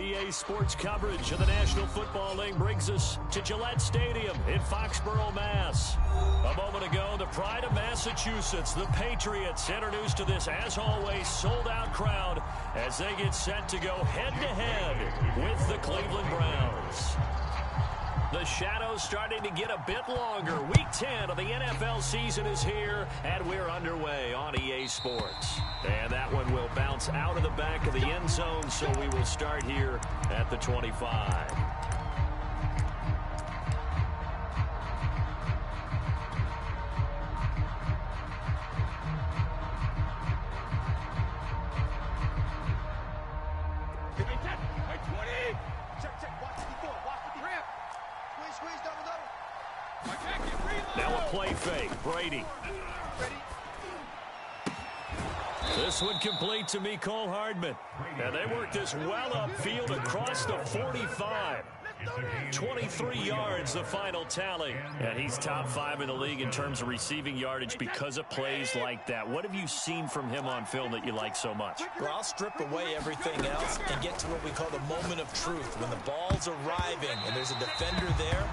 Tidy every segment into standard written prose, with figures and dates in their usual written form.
EA Sports coverage of the National Football League brings us to Gillette Stadium in Foxborough, Mass. A moment ago, the pride of Massachusetts, the Patriots, introduced to this, as always, sold-out crowd as they get set to go head-to-head with the Cleveland Browns. The shadows starting to get a bit longer. Week 10 of the NFL season is here, and we're underway on EA Sports. And that one will bounce out of the back of the end zone, so we will start here at the 25. Now a play fake. Brady. This one complete to Mecole Hardman. And they work this well upfield across the 45. 23 yards, the final tally. And he's top 5 in the league in terms of receiving yardage because of plays like that. What have you seen from him on film that you like so much? Well, I'll strip away everything else and get to what we call the moment of truth. When the ball's arriving and there's a defender there,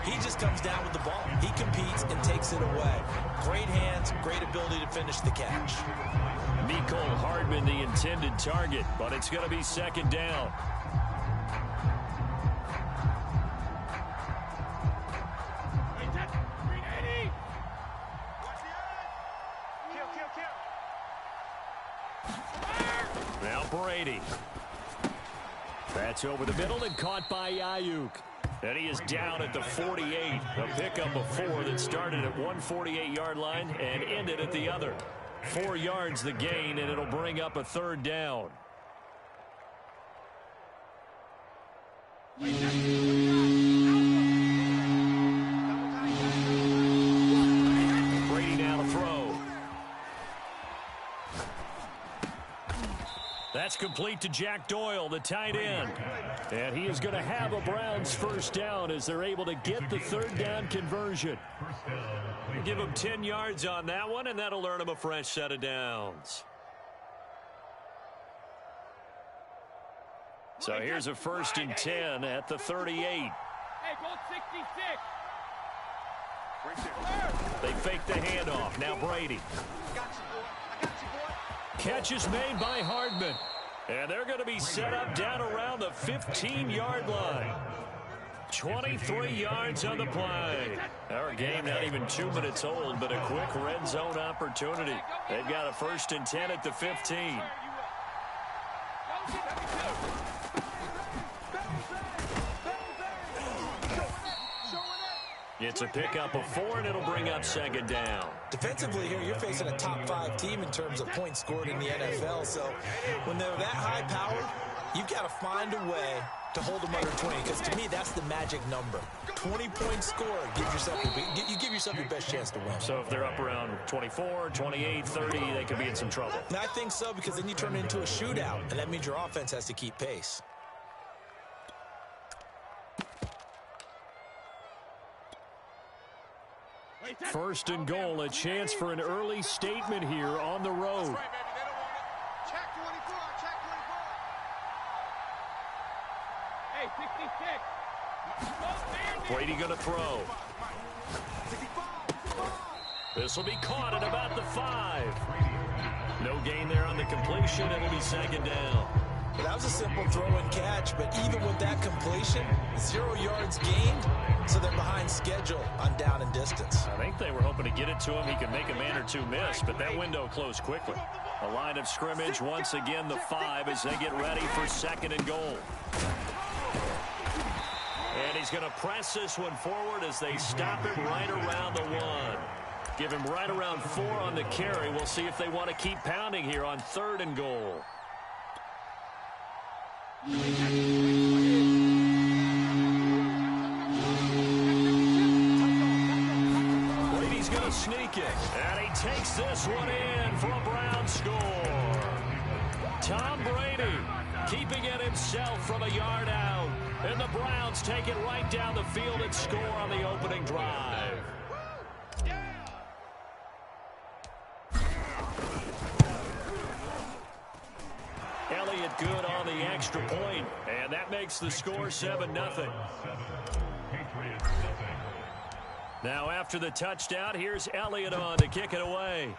he just comes down with the ball. He competes and takes it away. Great hands, great ability to finish the catch. Mecole Hardman, the intended target, but it's going to be second down. Now Brady. That's over the middle and caught by Ayuk. And he is down at the 48. A pickup of 4 that started at 148-yard line and ended at the other. 4 yards the gain, and it'll bring up a third down. Brady now to throw. That's complete to Jack Doyle, the tight end. And he is going to have a Browns first down as they're able to get the third down conversion. Give him 10 yards on that one, and that'll earn him a fresh set of downs. So here's a 1st and 10 at the 38. Hey, go 66. They fake the handoff. Now Brady. Catch is made by Hardman. And they're going to be set up down around the 15-yard line. 23 yards on the play. Our game not even 2 minutes old, but a quick red zone opportunity. They've got a 1st and 10 at the 15. It's a pickup of 4, and it'll bring up second down. Defensively here, you're facing a top 5 team in terms of points scored in the NFL. So when they're that high powered, you've got to find a way to hold them under 20. Because to me, that's the magic number. 20-point score. You give yourself your best chance to win. So if they're up around 24, 28, 30, they could be in some trouble. And I think so, because then you turn it into a shootout, and that means your offense has to keep pace. First and goal, a chance for an early statement here on the road. Check 24, check 24. Hey, 66. Brady going to throw. This will be caught at about the 5. No gain there on the completion. It'll be second down. That was a simple throw and catch, but even with that completion, 0 yards gained, so they're behind schedule on down and distance. I think they were hoping to get it to him. He could make a man or two miss, but that window closed quickly. A line of scrimmage, once again the 5 as they get ready for second and goal. And he's going to press this one forward as they stop it right around the 1. Give him right around 4 on the carry. We'll see if they want to keep pounding here on 3rd and goal. Brady's going to sneak it, and he takes this one in for a Brown score. Tom Brady keeping it himself from a yard out, and the Browns take it right down the field and score on the opening drive. up good on the extra point, and that makes the score 7-0. Now after the touchdown, here's Elliott on to kick it away.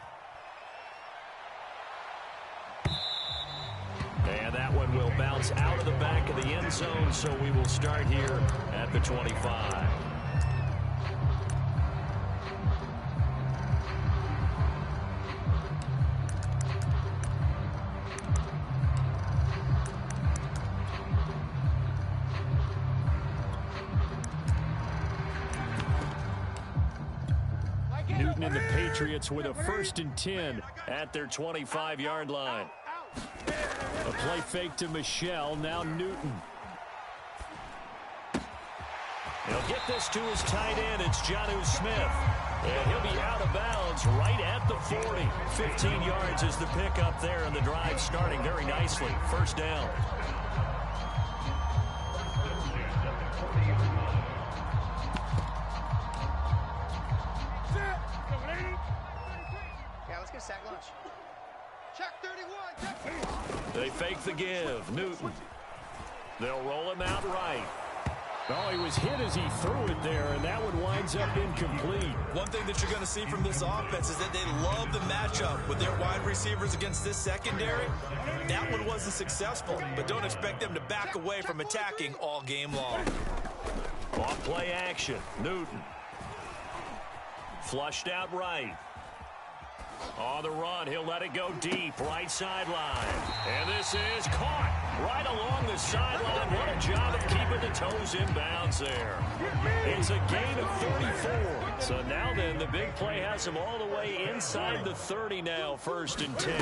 And that one will bounce out of the back of the end zone, so we will start here at the 25. Newton and the Patriots with a 1st and 10 at their 25-yard line. A play fake to Michelle. Now Newton. He'll get this to his tight end. It's Jonnu Smith. And he'll be out of bounds right at the 40. 15 yards is the pickup there, and the drive starting very nicely. 1st down. Yeah, let's get sack lunch. Check 31. They fake the give. Newton. They'll roll him out right. Oh, he was hit as he threw it there, and that one winds up incomplete. One thing that you're going to see from this offense is that they love the matchup with their wide receivers against this secondary. That one wasn't successful, but don't expect them to back away from attacking all game long. Off play action. Newton. Flushed out right. On the run, he'll let it go deep, right sideline. And this is caught right along the sideline. What a job of keeping the toes in bounds there. It's a gain of 34. So now then, the big play has him all the way inside the 30 now, 1st and 10.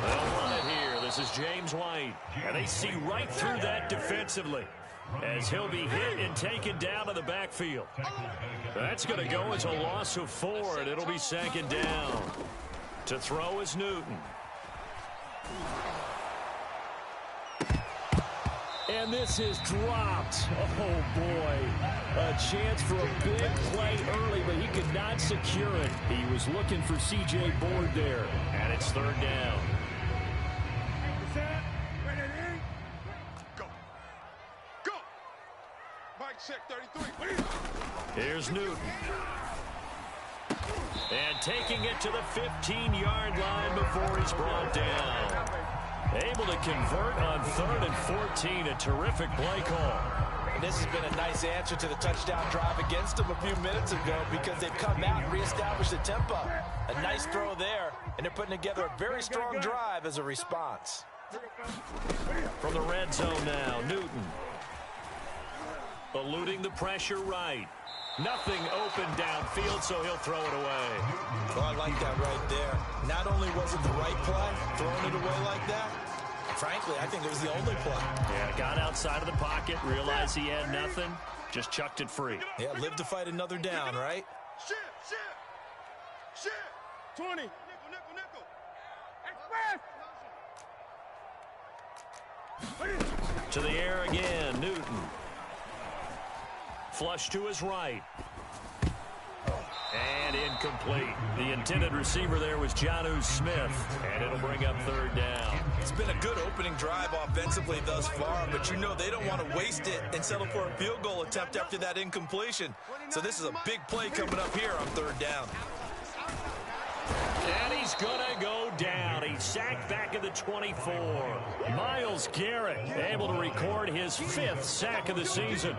They'll run it here. This is James White. And they see right through that defensively, as he'll be hit and taken down to the backfield. That's going to go as a loss of 4, and it'll be 2nd down. To throw is Newton. And this is dropped. Oh, boy. A chance for a big play early, but he could not secure it. He was looking for C.J. Board there, and it's 3rd down. Check 33. Here's Newton. And taking it to the 15-yard line before he's brought down. Able to convert on 3rd and 14. A terrific play call. And this has been a nice answer to the touchdown drive against them a few minutes ago, because they've come out and reestablished the tempo. A nice throw there, and they're putting together a very strong drive as a response. From the red zone now, Newton. Eluding the pressure right. Nothing open downfield, so he'll throw it away. Well, I like that right there. Not only was it the right play, throwing it away like that, frankly, I think it was the only play. Yeah, got outside of the pocket, realized he had nothing, just chucked it free. Yeah, live to fight another down, right? Shit. 20. Nickel. Express. To the air again, Newton. Flush to his right. And incomplete. The intended receiver there was Jonnu Smith, and it'll bring up 3rd down. It's been a good opening drive offensively thus far, but you know they don't want to waste it and settle for a field goal attempt after that incompletion. So this is a big play coming up here on 3rd down. And he's going to go down. He's sacked back at the 24. Myles Garrett able to record his 5th sack of the season.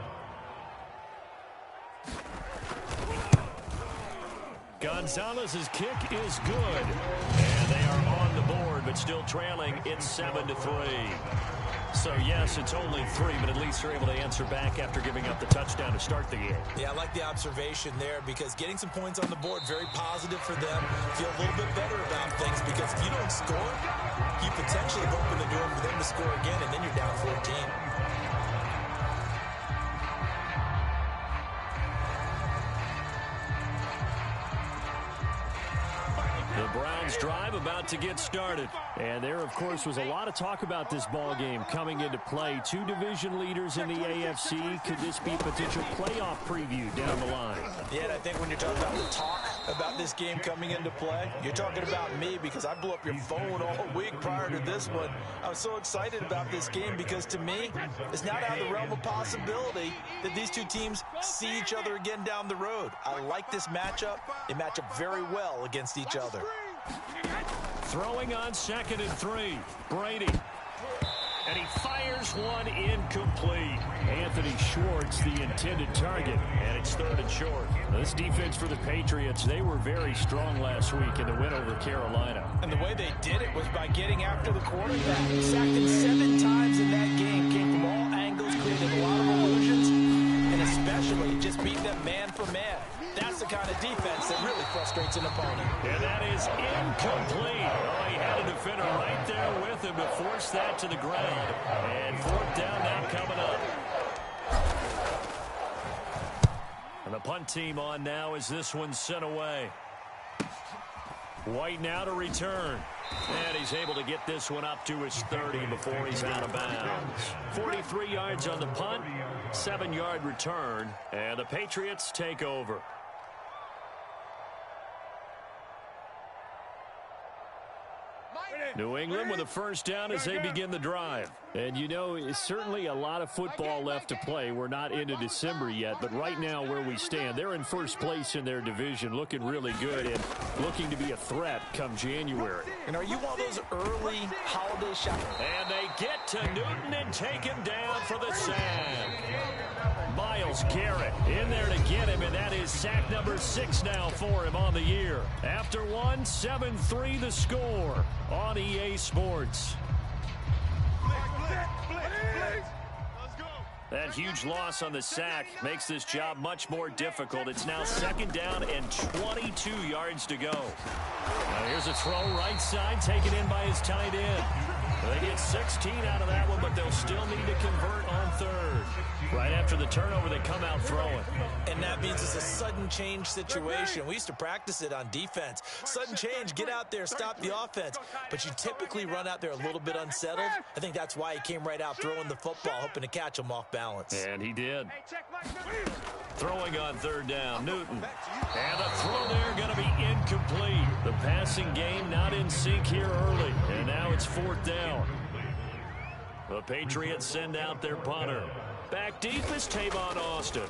Gonzalez's kick is good. And they are on the board, but still trailing. It's 7-3. So, yes, it's only 3, but at least they're able to answer back after giving up the touchdown to start the game. Yeah, I like the observation there, because getting some points on the board, very positive for them. Feel a little bit better about things, because if you don't score, you potentially open the door for them to score again, and then you're down 14. The Browns drive about to get started. And there, of course, was a lot of talk about this ball game coming into play. 2 division leaders in the AFC. Could this be a potential playoff preview down the line? Yeah, and I think when you're talking about the talk about this game coming into play? You're talking about me because I blew up your phone all week prior to this one. I was so excited about this game because to me, it's not out of the realm of possibility that these two teams see each other again down the road. I like this matchup. They match up very well against each other. Throwing on 2nd and 3, Brady. And he fires one incomplete. Anthony Schwartz, the intended target, and it's 3rd and short. This defense for the Patriots, they were very strong last week in the win over Carolina. And the way they did it was by getting after the quarterback. Sacked him 7 times in that game. Came from all angles, created a lot of illusions, and especially just beat them man for man. That's the kind of defense that really frustrates an opponent. And that is incomplete. Oh, he had a defender right there with him to force that to the ground. And 4th down now coming up. And the punt team on now as this one's sent away. White now to return. And he's able to get this one up to his 30 before he's out of bounds. 43 yards on the punt, 7-yard return, and the Patriots take over. New England with a 1st down as they begin the drive. And you know, it's certainly a lot of football left to play. We're not into December yet, but right now where we stand, they're in 1st place in their division, looking really good and looking to be a threat come January. And are you one of those early holiday shots? And they get to Newton and take him down for the sack. Myles Garrett in there to get him, and that is sack number 6 now for him on the year. After one, 7-3 the score on EA Sports. That huge loss on the sack makes this job much more difficult. It's now 2nd down and 22 yards to go. Now here's a throw right side taken in by his tight end. They get 16 out of that one, but they'll still need to convert on 3rd. Right after the turnover, they come out throwing. And that means it's a sudden change situation. We used to practice it on defense. Sudden change, get out there, stop the offense. But you typically run out there a little bit unsettled. I think that's why he came right out throwing the football, hoping to catch him off balance. And he did. Throwing on 3rd down, Newton. And the throw there going to be incomplete. The passing game not in sync here early. And now it's 4th down. The Patriots send out their punter. Back deep is Tavon Austin.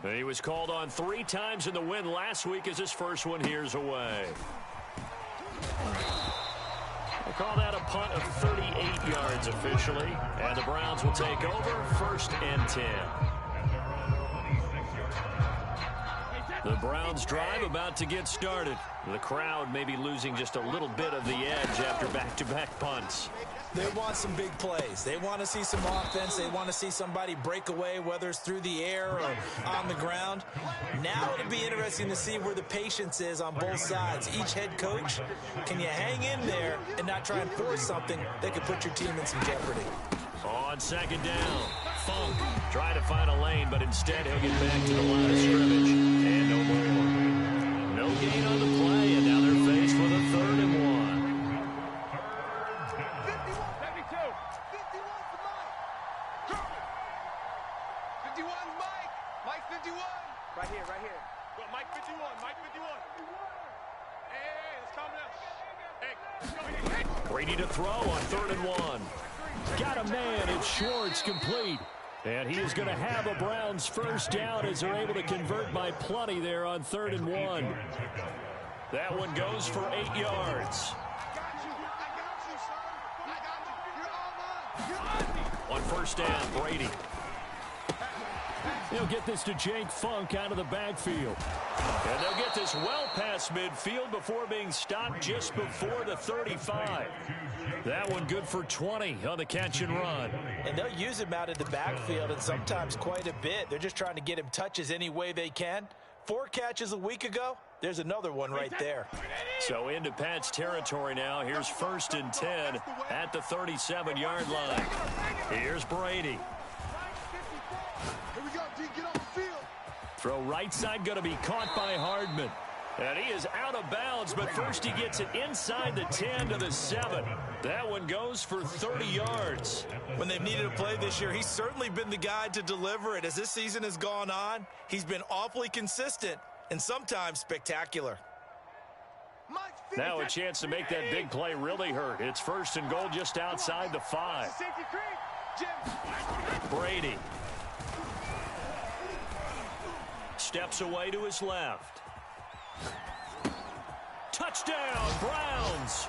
And he was called on 3 times in the win last week as his first one here's away. We'll call that a punt of 38 yards officially. And the Browns will take over 1st and 10. The Browns drive about to get started. The crowd may be losing just a little bit of the edge after back-to-back punts. They want some big plays. They want to see some offense. They want to see somebody break away, whether it's through the air or on the ground. Now it'll be interesting to see where the patience is on both sides. Each head coach, can you hang in there and not try and force something that could put your team in some jeopardy? On 2nd down, Funk try to find a lane, but instead he'll get back to the line of scrimmage. And no more. No gain on the play, and now they're faced with a 3rd and 1. 51's Mike. Mike 51. Right here, right here. Well, Mike 51, Mike 51. Hey, let's calm down. Hey, Brady to throw on 3rd and 1. Got a man, it's Schwartz complete. And he is going to have a Browns 1st down as they're able to convert by plenty there on 3rd and 1. That one goes for 8 yards. On 1st down, Brady. He'll get this to Jake Funk out of the backfield. And they'll get this well past midfield before being stopped just before the 35. That one good for 20 on the catch and run. And they'll use him out of the backfield, and sometimes quite a bit. They're just trying to get him touches any way they can. 4 catches a week ago. There's another one right there. So into Pat's territory now. Here's 1st and 10 at the 37-yard line. Here's Brady. Here we go, D. Get on the field. Throw right side going to be caught by Hardman. And he is out of bounds, but first he gets it inside the 10 to the 7. That one goes for 30 yards. When they've needed a play this year, he's certainly been the guy to deliver it. As this season has gone on, he's been awfully consistent. and sometimes spectacular. Now a chance to make that big play really hurt. It's 1st and goal just outside the 5. Brady steps away to his left. Touchdown, Browns.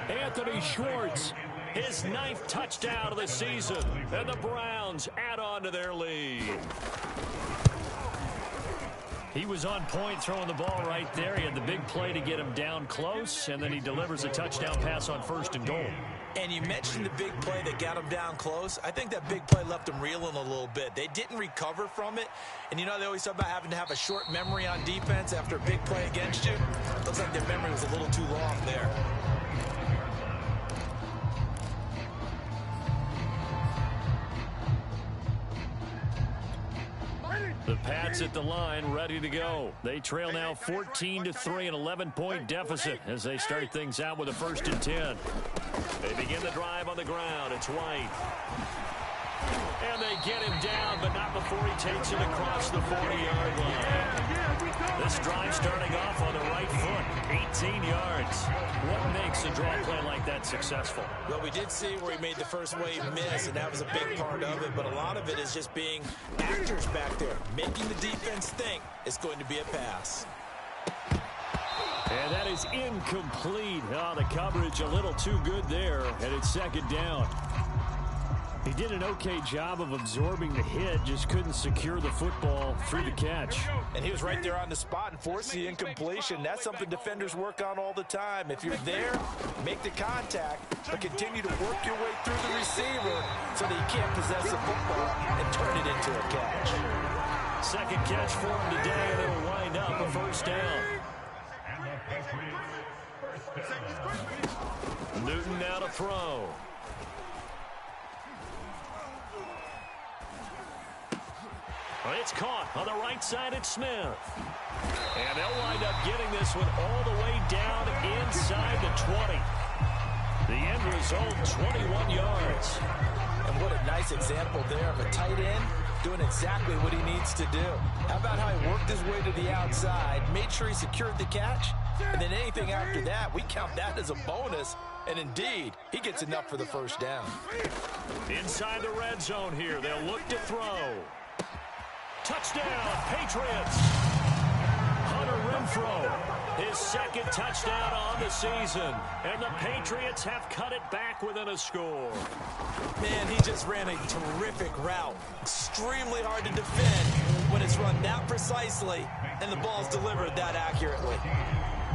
Anthony Schwartz, his 9th touchdown of the season, and the Browns add on to their lead. He was on point throwing the ball right there. He had the big play to get him down close, and then he delivers a touchdown pass on 1st and goal. And you mentioned the big play that got him down close. I think that big play left him reeling a little bit. They didn't recover from it. And you know, they always talk about having to have a short memory on defense after a big play against you. Looks like their memory was a little too long there. The Pats at the line, ready to go. They trail now 14-3, an 11-point deficit as they start things out with a 1st and 10. They begin the drive on the ground. It's White. And they get him down, but not before he takes it across the 40-yard line. This drive starting off on the right foot, 18 yards. What makes a draw play like that successful? Well, we did see where he made the first wave miss, and that was a big part of it, but a lot of it is just being actors back there, making the defense think it's going to be a pass. And that is incomplete. Oh, the coverage a little too good there, and it's 2nd down. He did an okay job of absorbing the hit, just couldn't secure the football through the catch. And he was right there on the spot and forced the incompletion. That's something defenders work on all the time. If you're there, make the contact, but continue to work your way through the receiver so that you can't possess the football and turn it into a catch. 2nd catch for him today, and it'll wind up a 1st down. Newton now to throw. It's caught on the right side. It's Smith. And they'll wind up getting this one all the way down inside the 20. The end result, 21 yards. And what a nice example there of a tight end doing exactly what he needs to do. How about how he worked his way to the outside, made sure he secured the catch, and then anything after that, we count that as a bonus. And indeed, he gets enough for the 1st down. Inside the red zone here, they'll look to throw. Touchdown, Patriots. Hunter Renfrow, his 2nd touchdown on the season. And the Patriots have cut it back within a score. Man, he just ran a terrific route. Extremely hard to defend when it's run that precisely and the ball's delivered that accurately.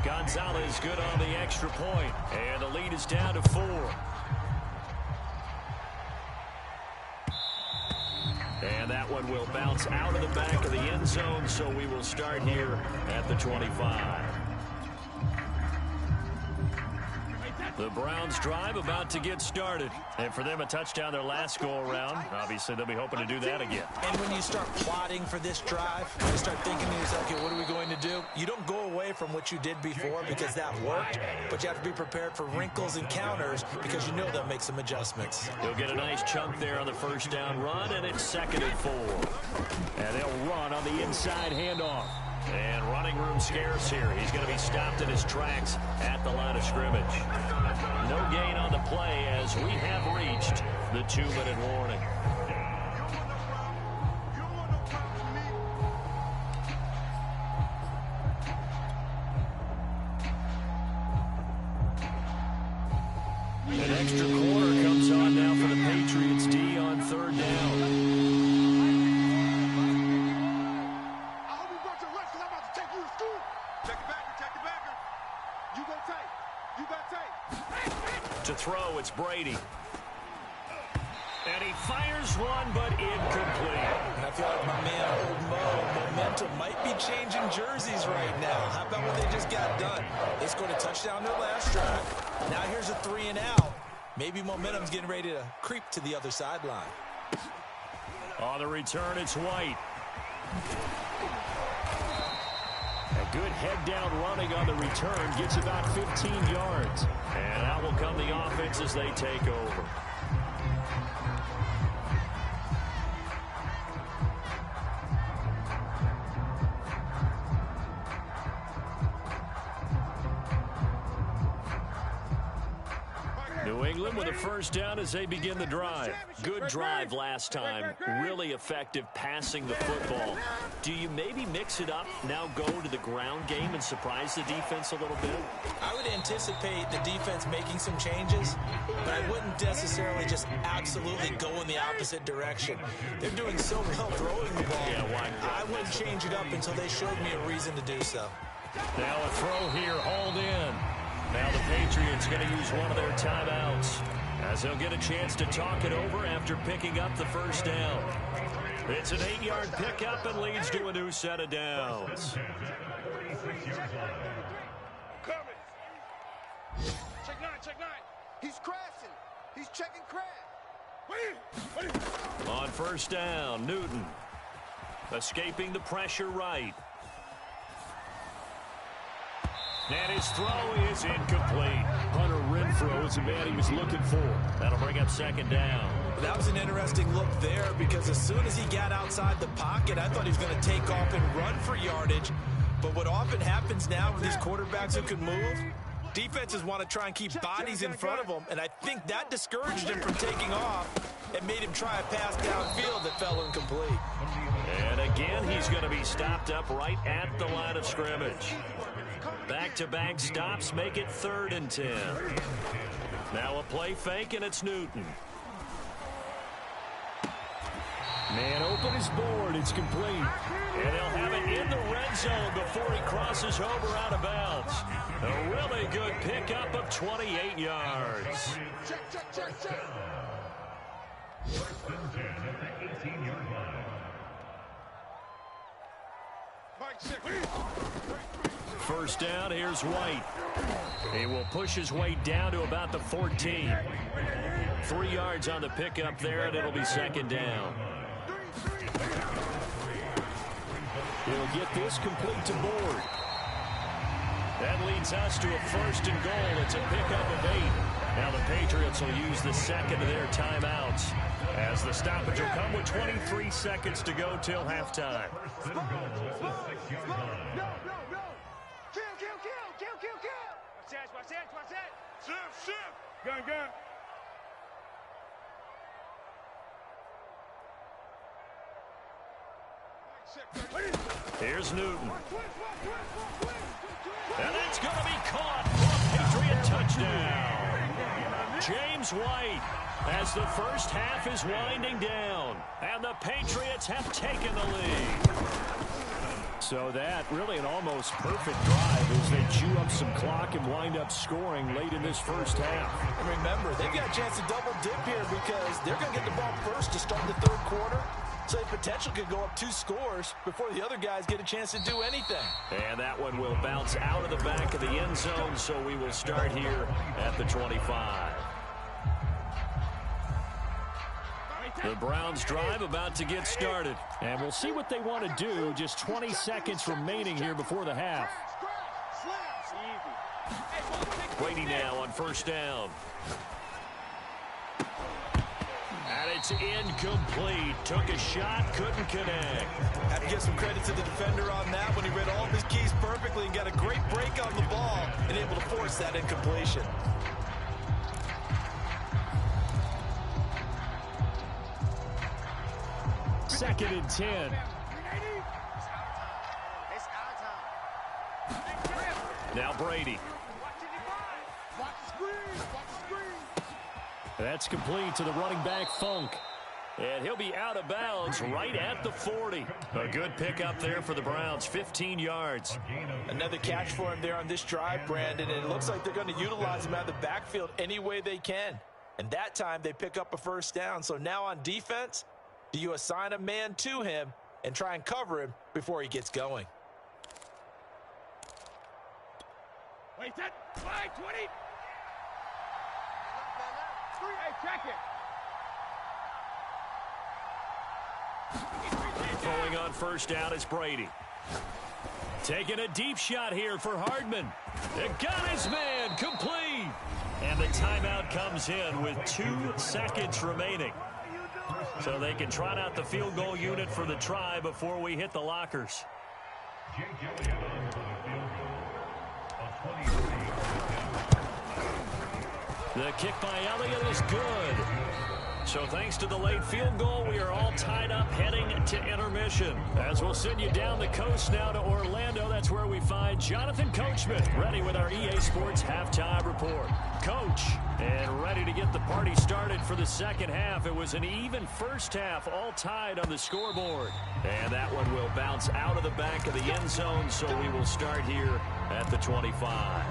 Gonzalez good on the extra point. And the lead is down to 4. And that one will bounce out of the back of the end zone, so we will start here at the 25. The Browns drive about to get started. And for them, a touchdown their last go-around. Obviously, they'll be hoping to do that again. And when you start plotting for this drive, you start thinking to yourself, okay, what are we going to do? You don't go away from what you did before because that worked, but you have to be prepared for wrinkles and counters because you know they'll make some adjustments. He'll get a nice chunk there on the 1st down run, and it's 2nd and 4. And they'll run on the inside handoff. And running room scarce here. He's going to be stopped in his tracks at the line of scrimmage. No gain on the play as we have reached the 2-minute warning. An extra quarter comes on now for the Patriots D on 3rd down. To throw, it's Brady. And he fires one, but incomplete. And I feel like my man, Old Mo, momentum might be changing jerseys right now. How about what they just got done? They scored a touchdown their last drive. Now here's a 3 and out. Maybe momentum's getting ready to creep to the other sideline. On the return, it's White. A good head-down running on the return gets about 15 yards. And out will come the offense as they take over. New England with a first down as they begin the drive. Good drive last time. Really effective passing the football. Do you maybe mix it up, now go to the ground game and surprise the defense a little bit? I would anticipate the defense making some changes, but I wouldn't necessarily just absolutely go in the opposite direction. They're doing so well throwing the ball. Yeah, why? I wouldn't change it up until they showed me a reason to do so. Now a throw here, hauled in. Now the Patriots going to use one of their timeouts as they'll get a chance to talk it over after picking up the first down. It's an 8-yard pickup and leads to a new set of downs. Check nine. He's crashing. He's checking crash. Wait. On first down, Newton escaping the pressure right. And his throw is incomplete. Hunter Renfrow is the man he was looking for. That'll bring up second down. That was an interesting look there because as soon as he got outside the pocket, I thought he was going to take off and run for yardage. But what often happens now with these quarterbacks who can move, defenses want to try and keep bodies in front of them, and I think that discouraged him from taking off and made him try a pass downfield that fell incomplete. And again, he's going to be stopped up right at the line of scrimmage. Back-to-back stops make it 3rd and 10. Now a play fake, and it's Newton. Man open his board. It's complete. And they'll have it in the red zone before he crosses over out of bounds. A really good pickup of 28 yards. Check. First down, here's White. He will push his way down to about the 14. 3 yards on the pickup there, and it'll be second down. He'll get this complete to Board. That leads us to a 1st and goal. It's a pickup of 8. Now the Patriots will use the second of their timeouts as the stoppage will come with 23 seconds to go till halftime. Watch that. Shift. Gun. Here's Newton. And that's going to be caught for a Patriot touchdown. James White as the first half is winding down. And the Patriots have taken the lead. So that really an almost perfect drive as they chew up some clock and wind up scoring late in this first half. And remember, they've got a chance to double dip here because they're going to get the ball first to start the 3rd quarter. So the potential could go up 2 scores before the other guys get a chance to do anything. And that one will bounce out of the back of the end zone, so we will start here at the 25. The Browns drive about to get started. And we'll see what they want to do. Just 20 seconds remaining here before the half. Waiting now on first down. And it's incomplete. Took a shot, couldn't connect. Have to give some credit to the defender on that when he read all of his keys perfectly and got a great break on the ball and able to force that incompletion. Second and 10. Now Brady. That's complete to the running back, Funk. And he'll be out of bounds right at the 40. A good pickup there for the Browns, 15 yards. Another catch for him there on this drive, Brandon, and it looks like they're going to utilize him out of the backfield any way they can. And that time they pick up a first down. So now on defense, do you assign a man to him and try and cover him before he gets going? Wait, that. 20. Hey, check it. Throwing on first down is Brady. Taking a deep shot here for Hardman. It got his man complete. And the timeout comes in with 2 seconds remaining. So they can trot out the field goal unit for the try before we hit the lockers. The kick by Elliott is good. So thanks to the late field goal, we are all tied up heading to intermission. As we'll send you down the coast now to Orlando, that's where we find Jonathan Coachman ready with our EA Sports halftime report. Coach, and ready to get the party started for the second half. It was an even first half, all tied on the scoreboard. And that one will bounce out of the back of the end zone, so we will start here at the 25.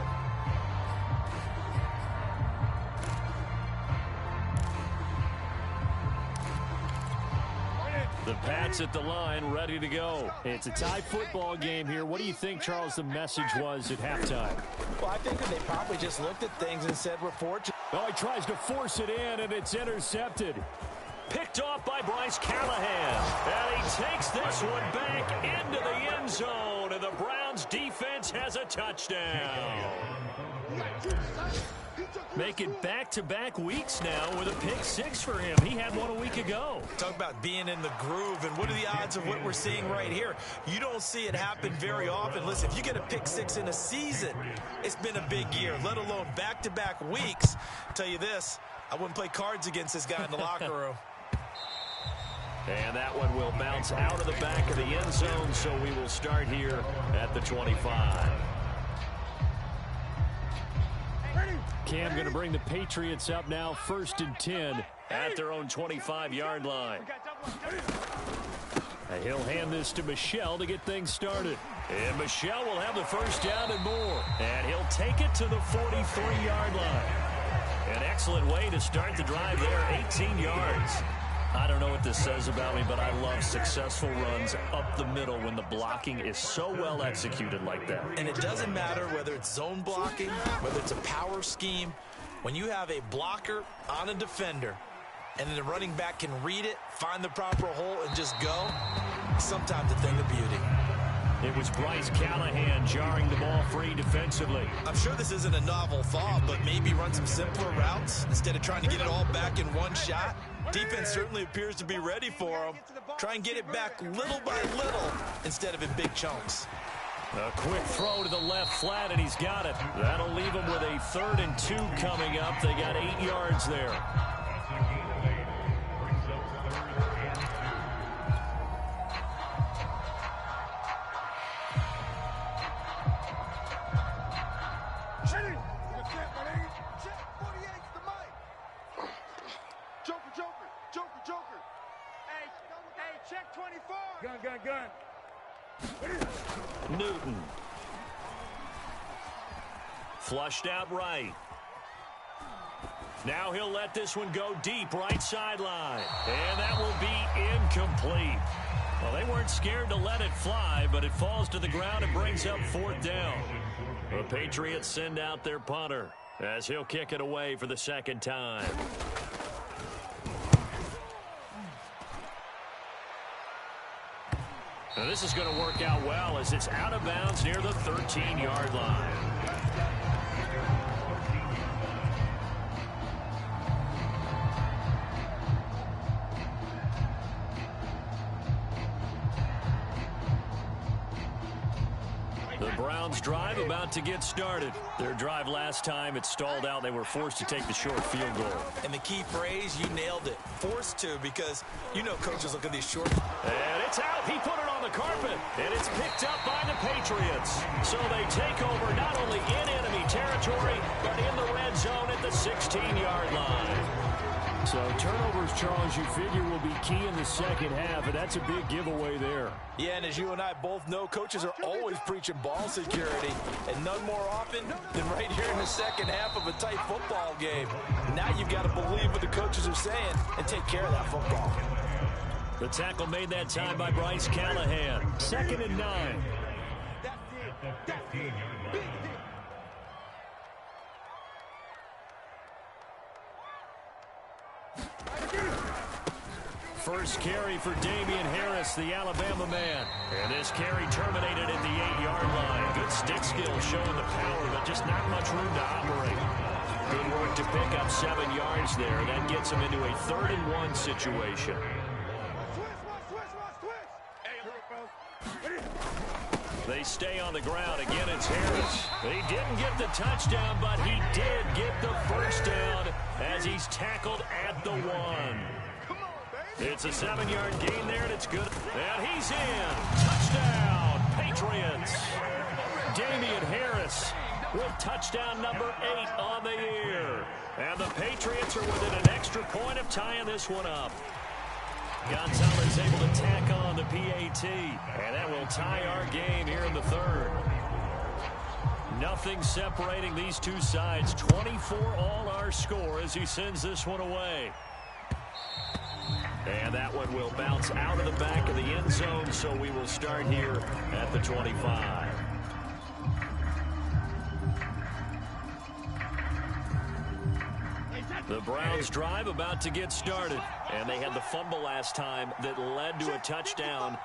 The Pats at the line, ready to go. It's a tie football game here. What do you think, Charles, the message was at halftime? Well, I think that they probably just looked at things and said, we're fortunate. Oh, he tries to force it in, and it's intercepted. Picked off by Bryce Callahan. And he takes this one back into the end zone, and the Browns defense has a touchdown. Making back-to-back weeks now with a pick six for him. He had one a week ago. Talk about being in the groove, and what are the odds of what we're seeing right here? You don't see it happen very often. Listen, if you get a pick six in a season, it's been a big year, let alone back-to-back weeks. I'll tell you this, I wouldn't play cards against this guy in the locker room. And that one will bounce out of the back of the end zone, so we will start here at the 25. Cam going to bring the Patriots up now, 1st and 10 at their own 25-yard line. And he'll hand this to Michel to get things started. And Michel will have the first down and more. And he'll take it to the 43-yard line. An excellent way to start the drive there, 18 yards. I don't know what this says about me, but I love successful runs up the middle when the blocking is so well executed like that. And it doesn't matter whether it's zone blocking, whether it's a power scheme. When you have a blocker on a defender and then the running back can read it, find the proper hole, and just go, sometimes a thing of beauty. It was Bryce Callahan jarring the ball free defensively. I'm sure this isn't a novel thought, but maybe run some simpler routes instead of trying to get it all back in one shot. Defense certainly appears to be ready for him. Try and get it back little by little instead of in big chunks. A quick throw to the left flat, and he's got it. That'll leave him with a 3rd and 2 coming up. They got 8 yards there. Gun. Newton. Flushed out right. Now he'll let this one go deep, right sideline. And that will be incomplete. Well, they weren't scared to let it fly, but it falls to the ground and brings up 4th down. The Patriots send out their punter as he'll kick it away for the 2nd time. Now this is going to work out well as it's out of bounds near the 13-yard line. The Browns drive about to get started. Their drive last time, it stalled out. They were forced to take the short field goal. And the key phrase, you nailed it. Forced to, because you know coaches look at these short. And it's out. He put it on the carpet. And it's picked up by the Patriots. So they take over not only in enemy territory, but in the red zone at the 16-yard line. So turnovers, Charles, you figure will be key in the second half, and that's a big giveaway there. Yeah, and as you and I both know, coaches are always preaching ball security, and none more often than right here in the second half of a tight football game. Now you've got to believe what the coaches are saying and take care of that football. The tackle made that time by Bryce Callahan. 2nd and 9. First carry for Damian Harris, the Alabama man. And this carry terminated at the 8-yard line. Good stick skill showing the power, but just not much room to operate. Good work to pick up 7 yards there. That gets him into a 3rd and 1 situation. They stay on the ground. Again, it's Harris. He didn't get the touchdown, but he did get the first down as he's tackled at the 1. It's a 7-yard gain there, and it's good. And he's in. Touchdown, Patriots. Damian Harris with touchdown number 8 on the year. And the Patriots are within an extra point of tying this one up. Gonzalez able to tack on the PAT, and that will tie our game here in the 3rd. Nothing separating these two sides. 24 all our score as he sends this one away. And that one will bounce out of the back of the end zone, so we will start here at the 25. The Browns drive about to get started, and they had the fumble last time that led to a touchdown.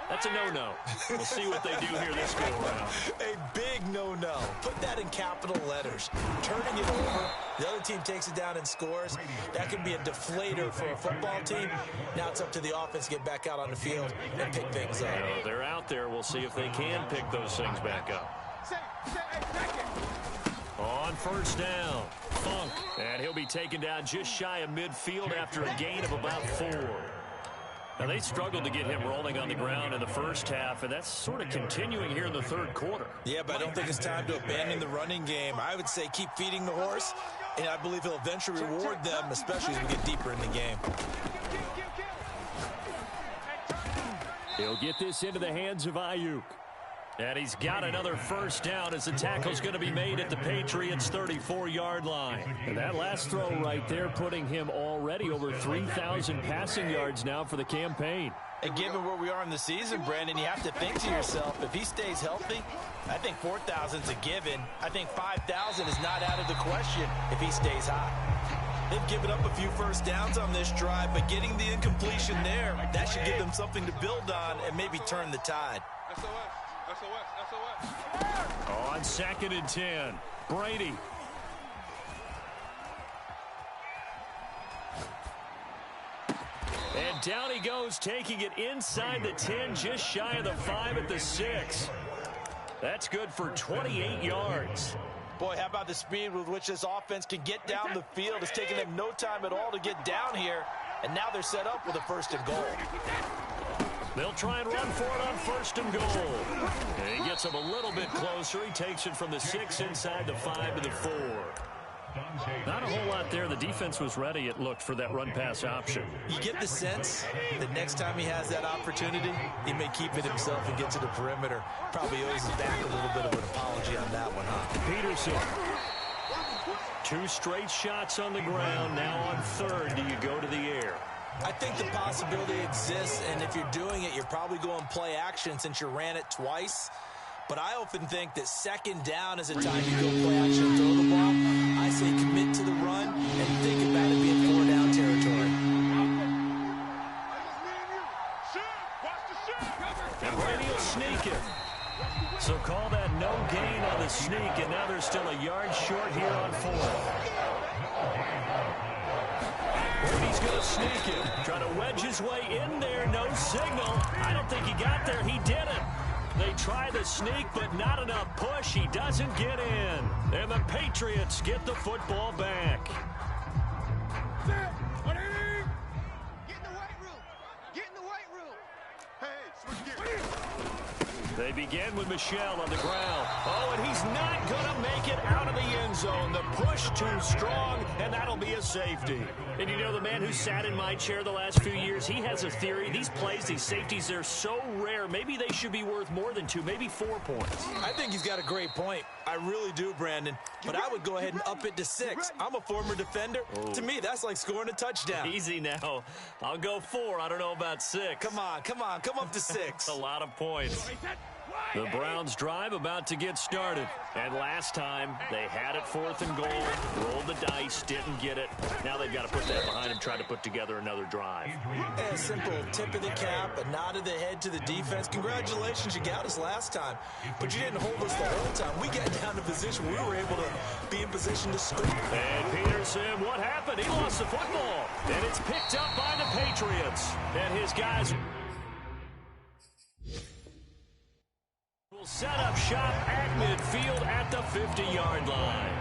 That's a no-no. We'll see what they do here this go-around. A big no-no. Put that in capital letters. Turning it over, the other team takes it down and scores. That can be a deflator for a football team. Now it's up to the offense to get back out on the field and pick things up. Well, they're out there. We'll see if they can pick those things back up. On first down, Funk, and he'll be taken down just shy of midfield after a gain of about 4. Now, they struggled to get him rolling on the ground in the first half, and that's sort of continuing here in the 3rd quarter. Yeah, but I don't think it's time to abandon the running game. I would say keep feeding the horse, and I believe he'll eventually reward them, especially as we get deeper in the game. He'll get this into the hands of Ayuk. And he's got another first down as the tackle's going to be made at the Patriots' 34-yard line. And that last throw right there putting him already over 3,000 passing yards now for the campaign. And given where we are in the season, Brandon, you have to think to yourself, if he stays healthy, I think 4,000 is a given. I think 5,000 is not out of the question if he stays hot. They've given up a few first downs on this drive, but getting the incompletion there, that should give them something to build on and maybe turn the tide. On 2nd and 10, Brady. And down he goes, taking it inside the 10, just shy of the 5 at the 6. That's good for 28 yards. Boy, how about the speed with which this offense can get down the field? It's taken them no time at all to get down here, and now they're set up with a 1st and goal. They'll try and run for it on 1st and goal. And he gets him a little bit closer. He takes it from the 6 inside the 5 to the 4. Not a whole lot there. The defense was ready, it looked, for that run-pass option. You get the sense that next time he has that opportunity, he may keep it himself and get to the perimeter. Probably owes his back a little bit of an apology on that one, huh? Peterson. 2 straight shots on the ground. Now on 3rd, do you go to the air? I think the possibility exists, and if you're doing it, you're probably going play action since you ran it twice. But I often think that 2nd down is a time you go play action and throw the ball. I say commit to the run and think about it being 4-down territory. And Brady will sneak it. So call that no gain on the sneak, and now they're still a yard short here on 4th. Brady's going to sneak it. Trying to wedge his way in there. No signal. I don't think he got there. He didn't. They try the sneak, but not enough push. He doesn't get in. And the Patriots get the football back. Get in the weight room. Get in the weight room. Hey, switch gears. They begin with Michel on the ground. Oh, and he's not going to make it out of the end zone. The push too strong, and that'll be a safety. And you know, the man who sat in my chair the last few years, he has a theory. These plays, these safeties, they're so rare. Maybe they should be worth more than 2, maybe 4 points. I think he's got a great point. I really do, Brandon. But I would go ahead and up it to 6. I'm a former defender. Oh. To me, that's like scoring a touchdown. Easy now. I'll go 4. I don't know about 6. Come on. Come up to 6. A lot of points. The Browns drive about to get started. And last time, they had it 4th and goal, rolled the dice, didn't get it. Now they've got to put that behind them, try to put together another drive. A simple tip of the cap, a nod of the head to the defense. Congratulations, you got us last time. But you didn't hold us the whole time. We got down to position. We were able to be in position to score. And Peterson, what happened? He lost the football. And it's picked up by the Patriots. And his guys set up shop at midfield at the 50-yard line.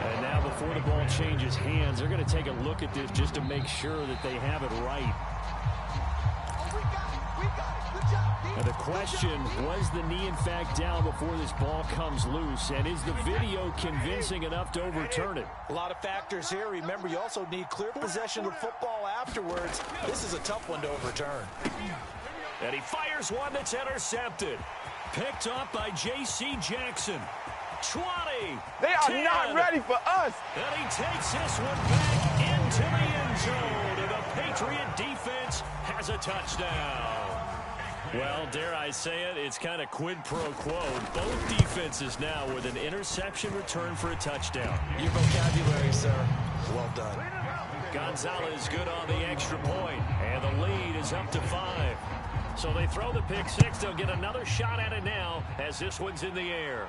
And now before the ball changes hands, they're going to take a look at this just to make sure that they have it right. And the question, was the knee in fact down before this ball comes loose? And is the video convincing enough to overturn it? A lot of factors here. Remember, you also need clear possession of football afterwards. This is a tough one to overturn. And he fires one that's intercepted. Picked up by J.C. Jackson. 20. They are 10. not ready for us. And he takes this one back into the end zone. And the Patriot defense has a touchdown. Well, dare I say it, it's kind of quid pro quo. Both defenses now with an interception return for a touchdown. Your vocabulary, sir. Well done. Gonzalez good on the extra point, and the lead is up to 5. So they throw the pick six. They'll get another shot at it now as this one's in the air.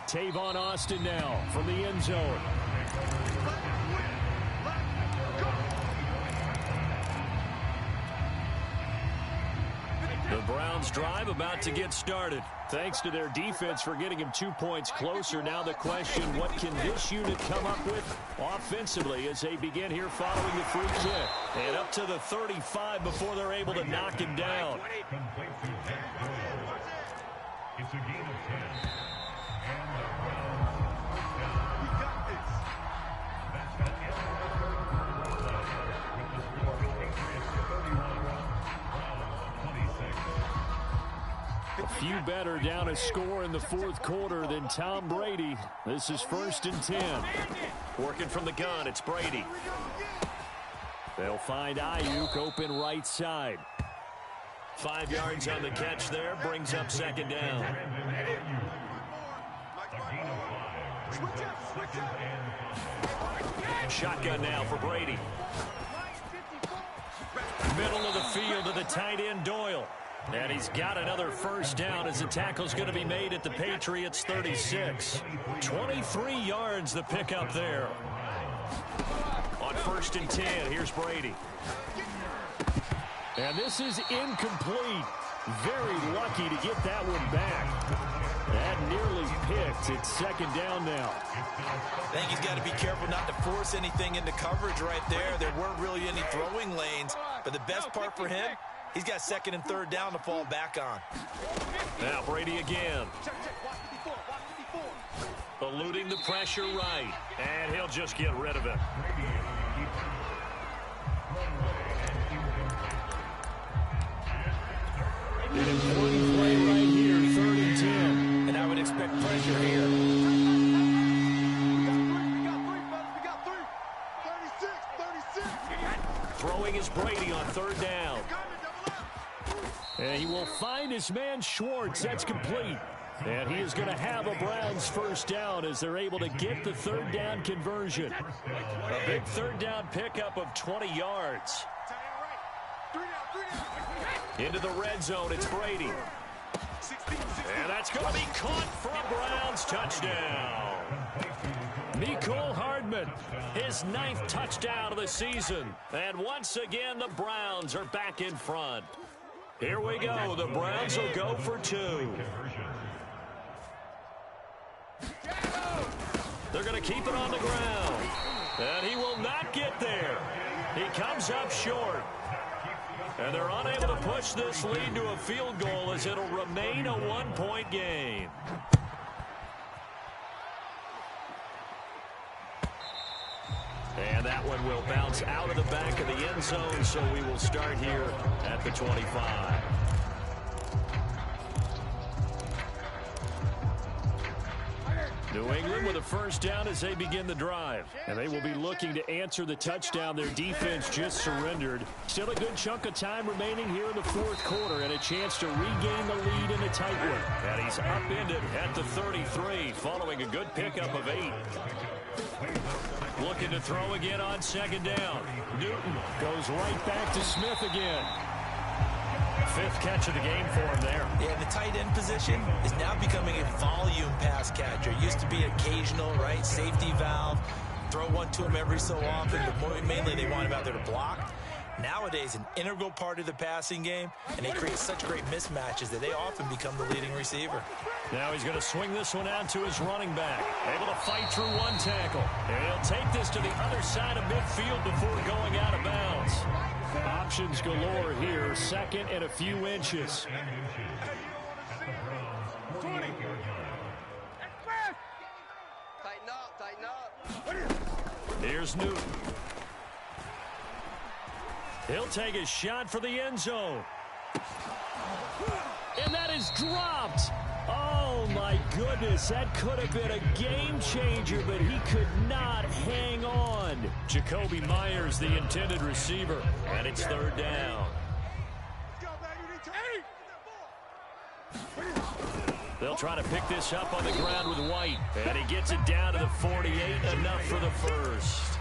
Tavon Austin now from the end zone. The Browns drive about to get started. Thanks to their defense for getting him 2 points closer. Now the question, what can this unit come up with offensively as they begin here following the free kick? And up to the 35 before they're able to knock him down. It's a game of 10. A few better down a score in the fourth quarter than Tom Brady. This is 1st and 10. Working from the gun, it's Brady. They'll find Ayuk open right side. 5 yards on the catch there, brings up 2nd down. Shotgun now for Brady. Middle of the field to the tight end, Doyle. And he's got another 1st down as the tackle's going to be made at the Patriots 36. 23 yards the pickup there. On 1st and 10, here's Brady. And this is incomplete. Very lucky to get that one back. That nearly picked. It's 2nd down now. I think he's got to be careful not to force anything into coverage right there. There weren't really any throwing lanes. But the best part for him, he's got 2nd and 3rd down to fall back on. Now Brady again. Eluding the pressure right. And he'll just get rid of it. An important play right here, 3rd and 10. And I would expect pressure here. We got 3. 36. Throwing is Brady on 3rd down. And he will find his man Schwartz. That's complete. And he is going to have a Browns 1st down as they're able to get the 3rd down conversion. A big 3rd down pickup of 20 yards. Into the red zone, it's Brady. And that's going to be caught for a Browns touchdown. Mecole Hardman, his 9th touchdown of the season. And once again, the Browns are back in front. Here we go. The Browns will go for 2. They're going to keep it on the ground. And he will not get there. He comes up short. And they're unable to push this lead to a field goal as it'll remain a 1-point game. And that one will bounce out of the back of the end zone, so we will start here at the 25. New England with a 1st down as they begin the drive. And they will be looking to answer the touchdown their defense just surrendered. Still a good chunk of time remaining here in the fourth quarter and a chance to regain the lead in a tight one. And he's upended at the 33 following a good pickup of 8. Looking to throw again on 2nd down. Newton goes right back to Smith again. 5th catch of the game for him there. Yeah, the tight end position is now becoming a volume pass catcher. It used to be occasional, right? Safety valve. Throw one to him every so often, but mainly they want him out there to block. nowadays an integral part of the passing game, and they create such great mismatches that they often become the leading receiver. Now he's going to swing this one out to his running back. Able to fight through one tackle. And he'll take this to the other side of midfield before going out of bounds. Options galore here. Second and a few inches. Tighten up. Here's Newton. He'll take a shot for the end zone. And that is dropped. Oh, my goodness. That could have been a game changer, but he could not hang on. Jacoby Myers, the intended receiver, and it's third down. They'll try to pick this up on the ground with White, and he gets it down to the 48, enough for the first.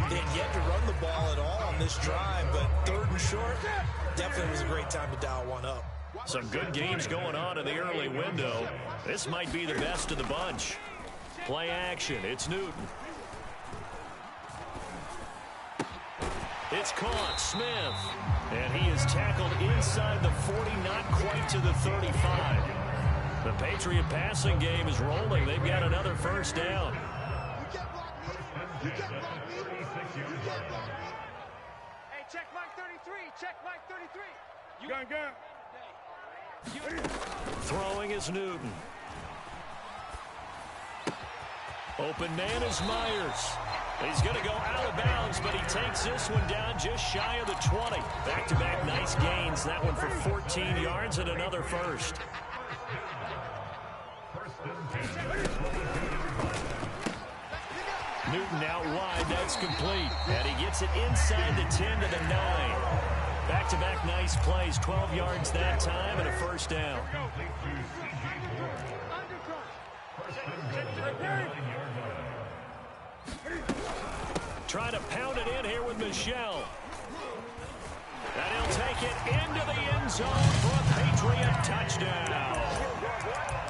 They had yet to run the ball at all on this drive, but third and short, definitely was a great time to dial one up. Some good games going on in the early window. This might be the best of the bunch. Play action. It's Newton. It's caught. Smith. And he is tackled inside the 40, not quite to the 35. The Patriot passing game is rolling. They've got another first down. You can't block me. Hey, check Mike 33. Check Mike 33. You gun. Throwing is Newton. Open man is Myers. He's going to go out of bounds, but he takes this one down just shy of the 20. Back-to-back nice gains. That one for 14 yards and another first. Newton out wide. That's complete. And he gets it inside the 10 to the 9. Back-to-back nice plays. 12 yards that time and a first down. Trying to pound it in here with Michelle. And he'll take it into the end zone for a Patriot touchdown.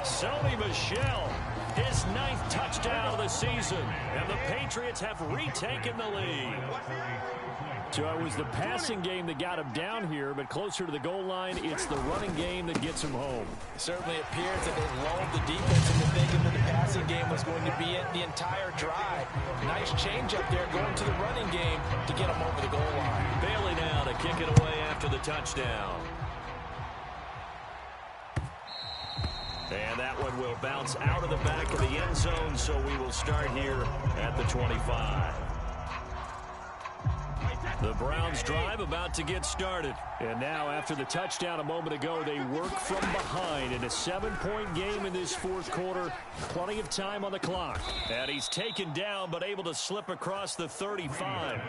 Sony Michel, his 9th touchdown of the season. And the Patriots have retaken the lead. So it was the passing game that got him down here, but closer to the goal line, it's the running game that gets him home. It certainly appears that they lulled the defense into thinking that the passing game was going to be it the entire drive. Nice change up there going to the running game to get him over the goal line. Bailey now to kick it away after the touchdown. And that one will bounce out of the back of the end zone, so we will start here at the 25. The Browns drive about to get started. And now after the touchdown a moment ago, they work from behind in a 7-point game in this fourth quarter. Plenty of time on the clock. And he's taken down but able to slip across the 35.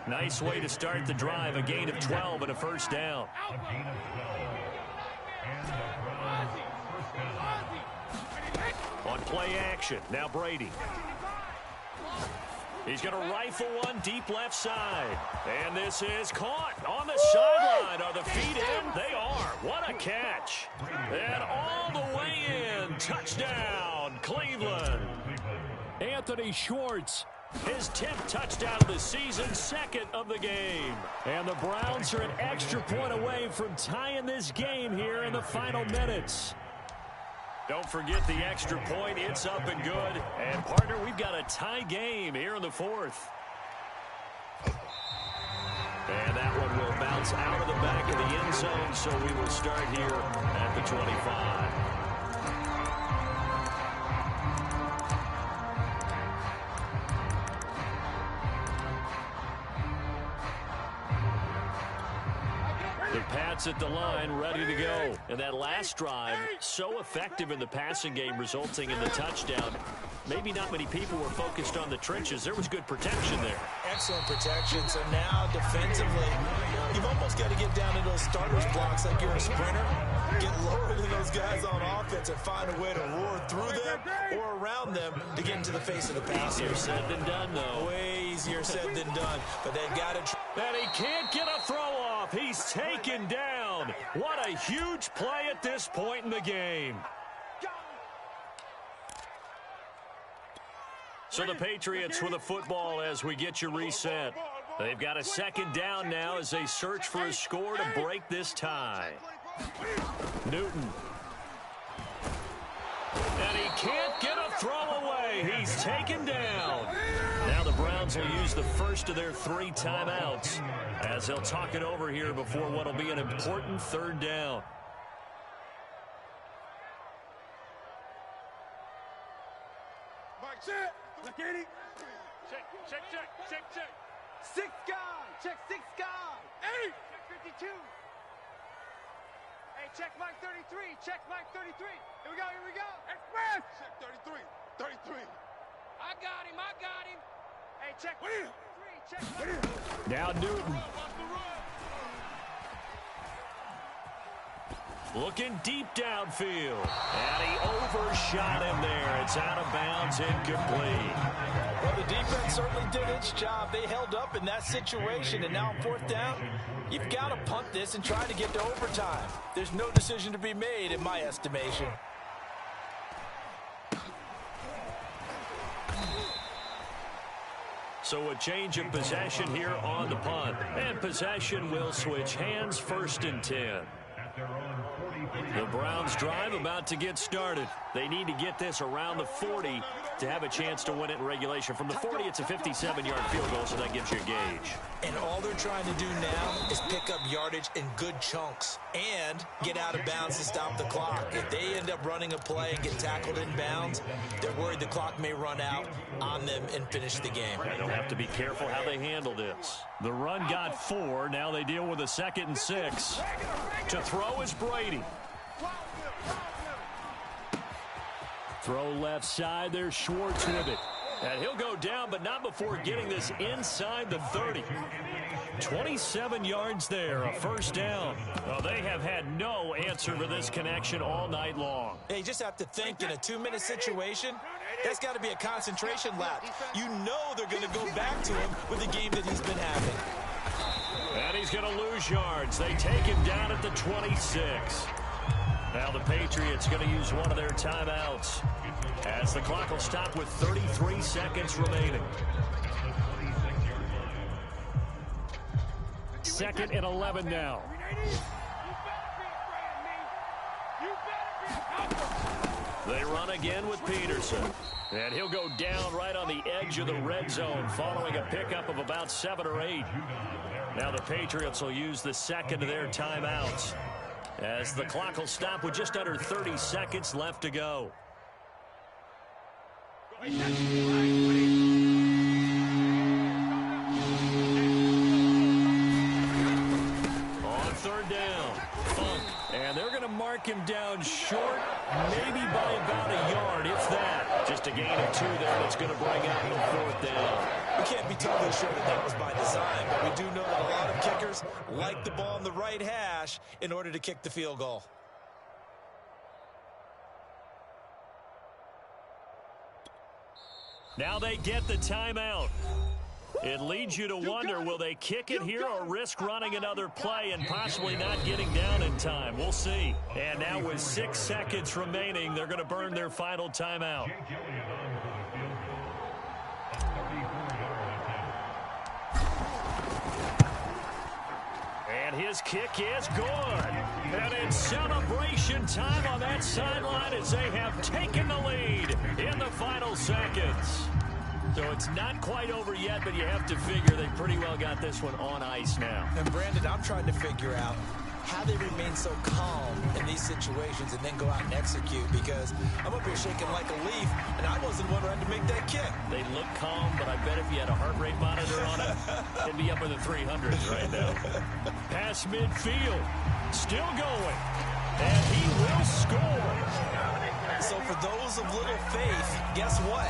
Nice way to start the drive. A gain of 12 and a first down. On play action, now Brady. He's going to rifle one deep left side. And this is caught on the sideline. Are the feet in? They are. What a catch. And all the way in. Touchdown, Cleveland. Anthony Schwartz, his 10th touchdown of the season, second of the game. And the Browns are an extra point away from tying this game here in the final minutes. Don't forget the extra point. It's up and good. And, partner, we've got a tie game here in the fourth. And that one will bounce out of the back of the end zone, so we will start here at the 25. The Pats at the line, ready to go. And that last drive, so effective in the passing game, resulting in the touchdown. Maybe not many people were focused on the trenches. There was good protection there. Excellent protection. So now defensively, you've almost got to get down to those starters blocks like you're a sprinter. Get lower than those guys on offense and find a way to roar through them or around them to get into the face of the passer. Easier said than done, though. Way easier said than done. But they've got to... And he can't get a throw off. He's taken down. What a huge play at this point in the game. So the Patriots with a football as we get you reset. They've got a second down now as they search for a score to break this tie. Newton. And he can't get a throw away. He's taken down. Now the Browns will use the first of their 3 timeouts as they'll talk it over here before what will be an important third down. Mike, check. Look at it. Check. 6 guy. Check 6 guy. 8. Check 52. Hey, check Mike 33. Check Mike 33. Here we go. Express. Check 33. 33. I got him. Hey, check William. 3. Check Mike. Now Newton. Watch the run. Looking deep downfield. And he overshot him there. It's out of bounds, incomplete. Well, the defense certainly did its job. They held up in that situation, and now on 4th down, you've got to punt this and try to get to overtime. There's no decision to be made in my estimation. So a change of possession here on the punt. And possession will switch hands, 1st and 10. The Browns drive about to get started. They need to get this around the 40 to have a chance to win it in regulation. From the 40, it's a 57-yard field goal, so that gives you a gauge. And all they're trying to do now is pick up yardage in good chunks and get out of bounds to stop the clock. If they end up running a play and get tackled in bounds, they're worried the clock may run out on them and finish the game. They'll have to be careful how they handle this. The run got 4. Now they deal with a 2nd and 6. To throw is Brady. Throw left side. There's Schwartz with it. And he'll go down, but not before getting this inside the 30. 27 yards there, a 1st down. Well, they have had no answer for this connection all night long. Hey, you just have to think in a 2-minute situation, that's got to be a concentration lapse. You know they're going to go back to him with the game that he's been having. And he's going to lose yards. They take him down at the 26. Now the Patriots going to use one of their timeouts as the clock will stop with 33 seconds remaining. 2nd and 11 now. They run again with Peterson. And he'll go down right on the edge of the red zone following a pickup of about 7 or 8. Now the Patriots will use the 2nd of their timeouts as the clock will stop with just under 30 seconds left to go. On 3rd down, Funk. And they're going to mark him down short, maybe by about a yard, if that. Just a gain of 2 there that's going to bring out the 4th down. We can't be totally sure that that was by design, but we do know that a lot of kickers like the ball on the right hash in order to kick the field goal. Now they get the timeout. It leads you to wonder, will they kick it here or risk running another play and possibly not getting down in time? We'll see. And now with 6 seconds remaining, they're going to burn their final timeout. And his kick is good. And in celebration time on that sideline as they have taken the lead in the final seconds. So it's not quite over yet, but you have to figure they pretty well got this one on ice now. And Brandon, I'm trying to figure out how they remain so calm in these situations and then go out and execute, because I'm up here shaking like a leaf, and I wasn't the one who had to make that kick. They look calm, but I bet if you had a heart rate monitor on it, it'd be up in the 300s right now. Pass midfield, still going, and he will score. So for those of little faith, guess what?